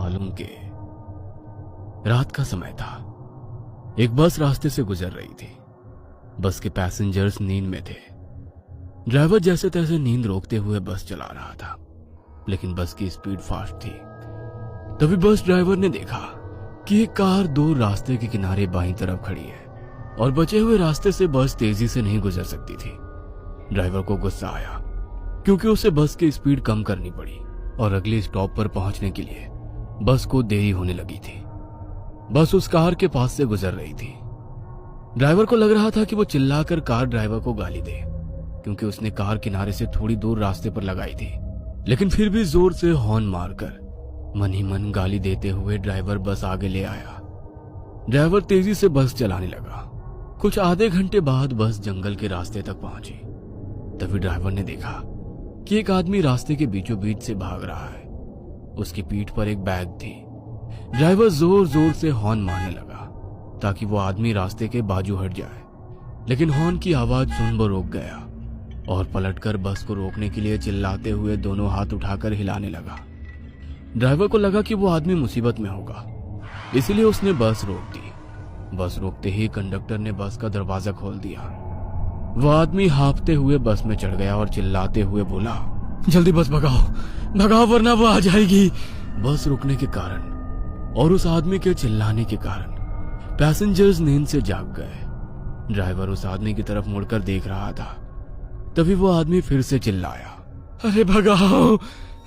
मालूम कि रात का समय था। एक बस रास्ते से गुजर रही थी। बस के पैसेंजर्स नींद में थे। ड्राइवर जैसे तैसे नींद रोकते हुए बस चला रहा था, लेकिन बस की स्पीड फास्ट थी। तभी बस ड्राइवर ने देखा कि एक कार दूर रास्ते के किनारे बाईं तरफ खड़ी है और बचे हुए रास्ते से बस तेजी से नहीं गुजर सकती थी। ड्राइवर को गुस्सा आया क्योंकि उसे बस की स्पीड कम करनी पड़ी और अगले स्टॉप पर पहुंचने के लिए बस को देरी होने लगी थी। बस उस कार के पास से गुजर रही थी। ड्राइवर को लग रहा था कि वो चिल्लाकर कार ड्राइवर को गाली दे, क्योंकि उसने कार किनारे से थोड़ी दूर रास्ते पर लगाई थी, लेकिन फिर भी जोर से हॉर्न मारकर मन ही मन गाली देते हुए ड्राइवर बस आगे ले आया। ड्राइवर तेजी से बस चलाने लगा। कुछ आधे घंटे बाद बस जंगल के रास्ते तक पहुंची। तभी ड्राइवर ने देखा कि एक आदमी रास्ते के बीचों बीच से भाग रहा है। उसकी पीठ पर एक बैग थी। ड्राइवर जोर जोर से हॉर्न मारने लगा ताकि वो आदमी रास्ते के बाजू हट जाए, लेकिन हॉर्न की आवाज सुन वो रुक गया और पलटकर बस को रोकने के लिए चिल्लाते हुए दोनों हाथ उठाकर हिलाने लगा। ड्राइवर को लगा कि वो आदमी मुसीबत में होगा, इसलिए उसने बस रोक दी। बस रोकते ही कंडक्टर ने बस का दरवाजा खोल दिया। वो आदमी हांफते हुए बस में चढ़ गया और चिल्लाते हुए बोला, जल्दी बस भगाओ, भगाओ वरना वो आ जाएगी। बस रुकने के कारण और उस आदमी के चिल्लाने के कारण पैसेंजर्स नींद से जाग गए। ड्राइवर उस आदमी की तरफ मुड़कर देख रहा था। तभी वो आदमी फिर से चिल्लाया, अरे भगाओ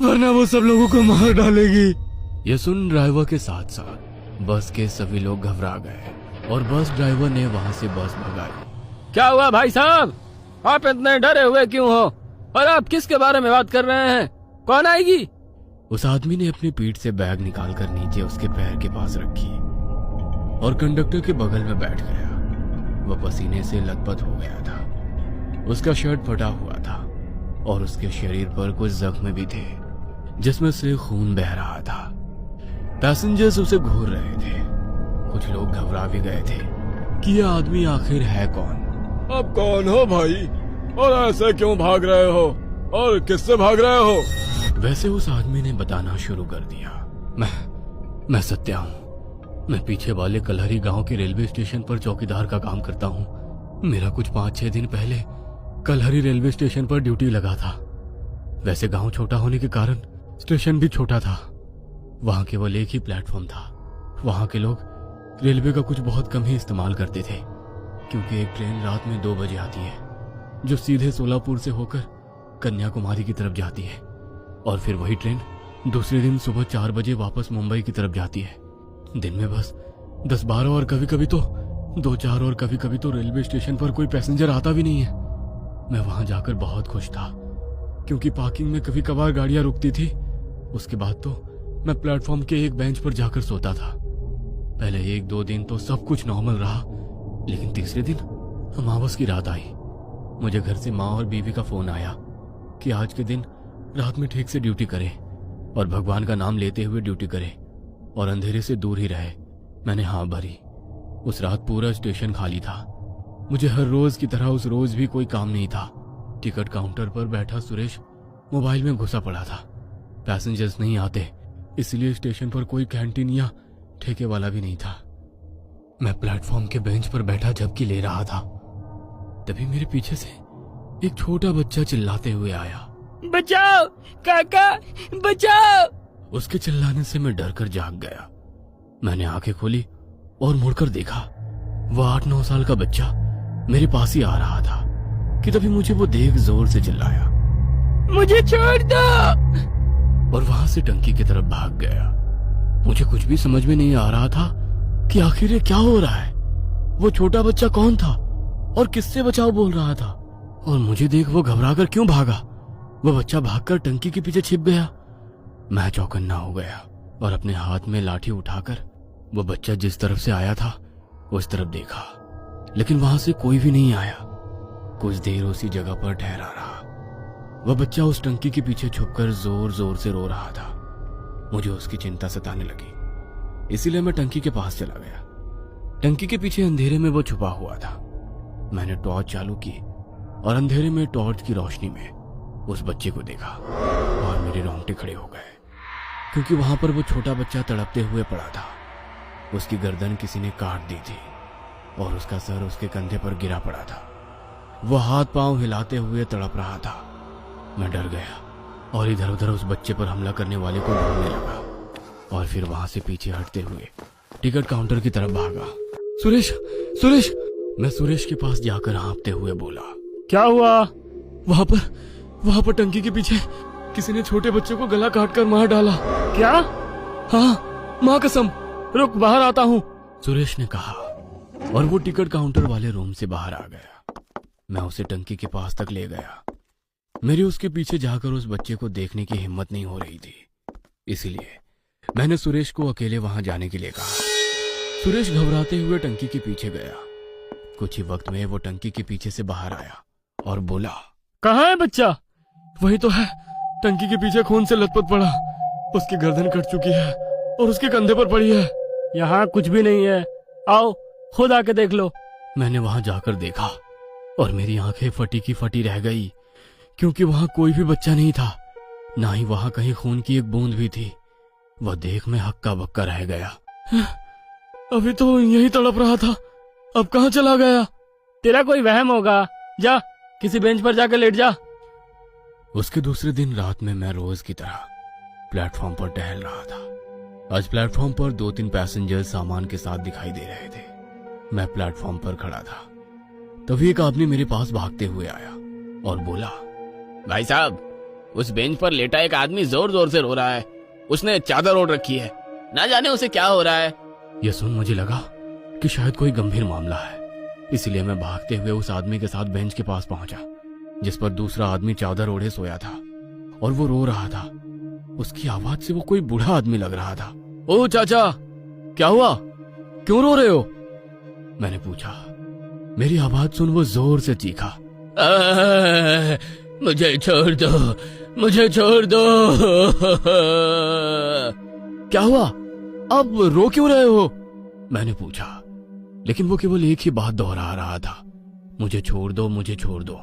वरना वो सब लोगों को मार डालेगी। ये सुन ड्राइवर के साथ साथ बस के सभी लोग घबरा गए और बस ड्राइवर ने वहां से बस भगाई। क्या हुआ भाई साहब, आप इतने डरे हुए क्यों हो और आप किसके बारे में बात कर रहे हैं? कौन आएगी? उस आदमी ने अपनी पीठ से बैग निकालकर नीचे उसके पैर के पास रखी और कंडक्टर के बगल में बैठ गया। वह पसीने से लथपथ हो गया था। उसका शर्ट फटा हुआ था और उसके शरीर पर कुछ जख्म भी थे जिसमें से खून बह रहा था। पैसेंजर्स उसे घूर रहे थे। कुछ लोग घबरा भी गए थे कि यह आदमी आखिर है कौन। आप कौन हो भाई, और ऐसे क्यों भाग रहे हो, और किससे भाग रहे हो? वैसे उस आदमी ने बताना शुरू कर दिया, मैं सत्या हूँ। मैं पीछे वाले कलहरी गांव के रेलवे स्टेशन पर चौकीदार का काम करता हूँ। मेरा कुछ 5-6 दिन पहले कलहरी रेलवे स्टेशन पर ड्यूटी लगा था। वैसे गांव छोटा होने के कारण स्टेशन भी छोटा था। वहां केवल एक ही प्लेटफॉर्म था। वहां के लोग रेलवे का कुछ बहुत कम ही इस्तेमाल करते थे, क्योंकि एक ट्रेन रात में 2 बजे आती है जो सीधे सोलापुर से होकर कन्याकुमारी की तरफ जाती है, और फिर वही ट्रेन दूसरे दिन सुबह 4 बजे वापस मुंबई की तरफ जाती है। दिन में बस 10-12 और कभी कभी तो 2-4 और कभी कभी तो रेलवे स्टेशन पर कोई पैसेंजर आता भी नहीं है। मैं वहां जाकर बहुत खुश था, क्योंकि पार्किंग में कभी कभार गाड़ियां रुकती थी। उसके बाद तो मैं प्लेटफॉर्म के एक बेंच पर जाकर सोता था। पहले 1-2 दिन तो सब कुछ नॉर्मल रहा, लेकिन तीसरे दिन अमावस की रात आई। मुझे घर से माँ और बीवी का फोन आया कि आज के दिन रात में ठीक से ड्यूटी करे और भगवान का नाम लेते हुए ड्यूटी करे और अंधेरे से दूर ही रहे। मैंने हाँ भरी। उस रात पूरा स्टेशन खाली था। मुझे हर रोज की तरह उस रोज भी कोई काम नहीं था। टिकट काउंटर पर बैठा सुरेश मोबाइल में घुसा पड़ा था। पैसेंजर्स नहीं आते, इसलिए स्टेशन पर कोई कैंटीन या ठेके वाला भी नहीं था। मैं प्लेटफॉर्म के बेंच पर बैठा झपकी ले रहा था। तभी मेरे पीछे से एक छोटा बच्चा चिल्लाते हुए आया, बचाओ काका, बचाओ। उसके चिल्लाने से मैं डर कर जाग गया। मैंने आंखें खोली और मुड़कर देखा। वह 8-9 साल का बच्चा मेरे पास ही आ रहा था कि तभी मुझे वो देख जोर से चिल्लाया, मुझे छोड़ दो, और वहां से टंकी की तरफ भाग गया। मुझे कुछ भी समझ में नहीं आ रहा था कि आखिर ये क्या हो रहा है। वो छोटा बच्चा कौन था और किससे बचाओ बोल रहा था, और मुझे देख वो घबराकर क्यों भागा। वो बच्चा भागकर टंकी के पीछे छिप गया। मैं चौकन्ना हो गया और अपने हाथ में लाठी उठाकर वो बच्चा जिस तरफ से आया था उस तरफ देखा, लेकिन वहां से कोई भी नहीं आया। कुछ देर उसी जगह पर ठहरा रहा। वह बच्चा उस टंकी के पीछे छुपकर जोर जोर से रो रहा था। मुझे उसकी चिंता सताने लगी, इसीलिए मैं टंकी के पास चला गया। टंकी के पीछे अंधेरे में वो छुपा हुआ था। मैंने टॉर्च चालू की और अंधेरे में टॉर्च की रोशनी में उस बच्चे को देखा और मेरे रोंगटे खड़े हो गए। क्योंकि वहां पर वो छोटा बच्चा तड़पते हुए पड़ा था। उसकी गर्दन किसी ने काट दी थी और उसका सर उसके कंधे पर गिरा पड़ा था। वो हाथ पांव हिलाते हुए तड़प रहा था। मैं डर गया और इधर उधर उस बच्चे पर हमला करने वाले को ढूंढने लगा और फिर वहां से पीछे हटते हुए टिकट काउंटर की तरफ भागा। सुरेश, सुरेश! मैं सुरेश के पास जाकर हाँफते हुए बोला, क्या हुआ? वहां पर टंकी के पीछे किसी ने छोटे बच्चे को गला काट कर मार डाला। क्या? हाँ, माँ कसम। रुक, बाहर आता हूँ, सुरेश ने कहा और वो टिकट काउंटर वाले रूम से बाहर आ गया। मैं उसे टंकी के पास तक ले गया। मेरी उसके पीछे जाकर उस बच्चे को देखने की हिम्मत नहीं हो रही थी, इसलिए मैंने सुरेश को अकेले वहां जाने के लिए कहा। सुरेश घबराते हुए टंकी के पीछे गया। कुछ ही वक्त में वो टंकी के पीछे से बाहर आया और बोला, कहाँ है बच्चा? वही तो है, टंकी के पीछे खून से लथपथ पड़ा। उसकी गर्दन कट चुकी है और उसके कंधे पर पड़ी है। यहाँ कुछ भी नहीं है, आओ खुद आके देख लो। मैंने वहां जाकर देखा और मेरी आंखें फटी की फटी रह गई, क्योंकि वहां कोई भी बच्चा नहीं था, ना ही वहां कहीं खून की एक बूंद भी थी। वह देख मैं हक्का बक्का रह गया। अभी तो यही तड़प रहा था, अब कहाँ चला गया? तेरा कोई वहम होगा, जा किसी बेंच पर जाकर लेट जा। उसके दूसरे दिन रात में मैं रोज की तरह प्लेटफॉर्म पर टहल रहा था। आज प्लेटफॉर्म पर 2-3 पैसेंजर सामान के साथ दिखाई दे रहे थे। मैं प्लेटफॉर्म पर खड़ा था, तभी एक आदमी मेरे पास भागते हुए आया और बोला, भाई साहब, उस बेंच पर लेटा एक आदमी जोर जोर से रो रहा है। उसने चादर ओढ़ रखी है, ना जाने उसे क्या हो रहा है। यह सुन मुझे लगा कि शायद कोई गंभीर मामला है, इसलिए मैं भागते हुए उस आदमी के साथ बेंच के पास पहुंचा, जिस पर दूसरा आदमी चादर ओढ़े सोया था और वो रो रहा था। उसकी आवाज से वो कोई बूढ़ा आदमी लग रहा था। ओ चाचा, क्या हुआ? क्यों रो रहे हो? मैंने पूछा। मेरी आवाज सुन वो जोर से चीखा, मुझे छोड़ दो, मुझे छोड़ दो। क्या हुआ? अब रो क्यों रहे हो? मैंने पूछा, लेकिन वो केवल एक ही बात दोहरा रहा था, मुझे छोड़ दो, मुझे छोड़ दो।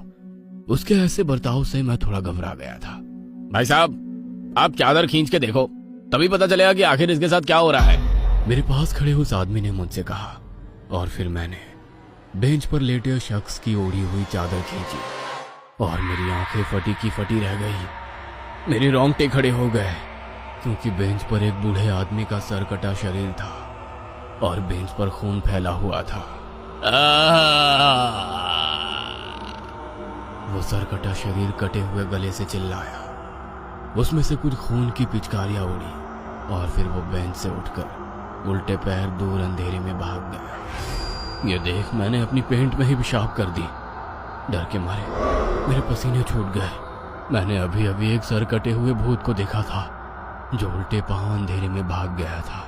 उसके ऐसे बर्ताव से मैं थोड़ा घबरा गया था। भाई साहब, आप चादर खींच के देखो, तभी पता चलेगा कि आखिर इसके साथ क्या हो रहा है। मेरे पास खड़े उस आदमी ने मुझसे कहा और फिर मैंने बेंच पर लेटे शख्स की ओढ़ी हुई चादर खींची और मेरी आंखें फटी की फटी रह गई। मेरे रोंगटे खड़े हो गए, क्योंकि बेंच पर एक बूढ़े आदमी का सर कटा शरीर था और बेंच पर खून फैला हुआ था। वो सर कटा शरीर कटे हुए गले से चिल्लाया। उसमें से कुछ खून की पिचकारियां उड़ी और फिर वो बेंच से उठकर उल्टे पैर दूर अंधेरे में भाग गया। ये देख मैंने अपनी पेंट में ही पेशाब कर दी। डर के मारे मेरे पसीने छूट गए। मैंने अभी अभी एक सर कटे हुए भूत को देखा था, जो उल्टे पांव अंधेरे में भाग गया था।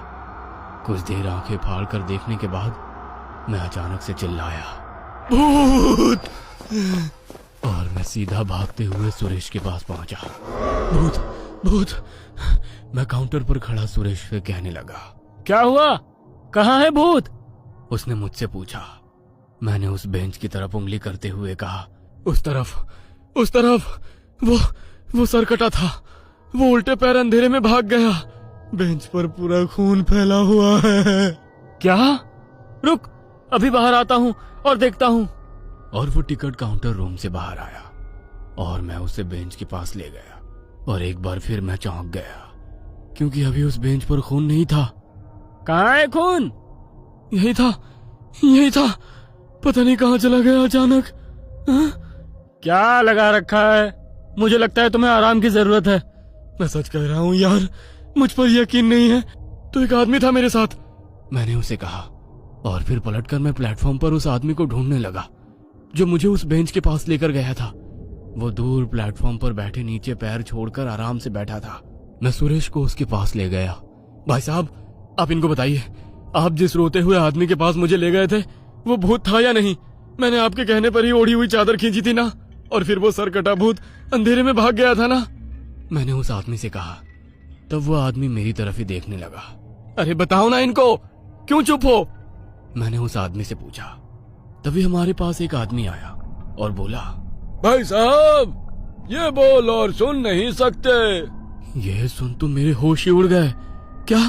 कुछ देर आंखें फाड़ कर देखने के बाद मैं अचानक से चिल्लाया, भूत! और मैं सीधा भागते हुए सुरेश के पास पहुंचा। भूत, भूत! मैं काउंटर पर खड़ा सुरेश से कहने लगा, क्या हुआ? कहाँ है भूत? उसने मुझसे पूछा। मैंने उस बेंच की तरफ उंगली करते हुए कहा, उस तरफ। वो सर कटा था, वो उल्टे पैर अंधेरे में भाग गया। बेंच पर पूरा खून फैला हुआ है। क्या? रुक, अभी बाहर आता हूँ और देखता हूँ। और वो टिकट काउंटर रूम से बाहर आया और मैं उसे बेंच के पास ले गया और एक बार फिर मैं चौंक गया, क्योंकि अभी उस बेंच पर खून नहीं था। कहाँ है खून? यही था, पता नहीं कहाँ चला गया अचानक। क्या लगा रखा है? मुझे लगता है तुम्हें आराम की जरूरत है। मैं सच कह रहा हूँ यार, मुझ पर यकीन नहीं है। तो एक आदमी था मेरे साथ, मैंने उसे कहा और फिर पलटकर मैं प्लेटफॉर्म पर उस आदमी को ढूंढने लगा जो मुझे उस बेंच के पास लेकर गया था। वो दूर प्लेटफॉर्म पर बैठे नीचे पैर छोड़कर आराम से बैठा था। मैं सुरेश को उसके पास ले गया। भाई साहब, आप इनको बताइए, आप जिस रोते हुए आदमी के पास मुझे ले गए थे, वो भूत था या नहीं? मैंने आपके कहने पर ही ओढ़ी हुई चादर खींची थी ना, और फिर वो सर कटा भूत अंधेरे में भाग गया था ना? मैंने उस आदमी से कहा। तब वो आदमी मेरी तरफ ही देखने लगा। अरे बताओ ना इनको, क्यों चुप हो? मैंने उस आदमी से पूछा। तभी हमारे पास एक आदमी आया और बोला, भाई साहब, ये बोल और सुन नहीं सकते। यह सुन तो मेरे होश ही उड़ गए। क्या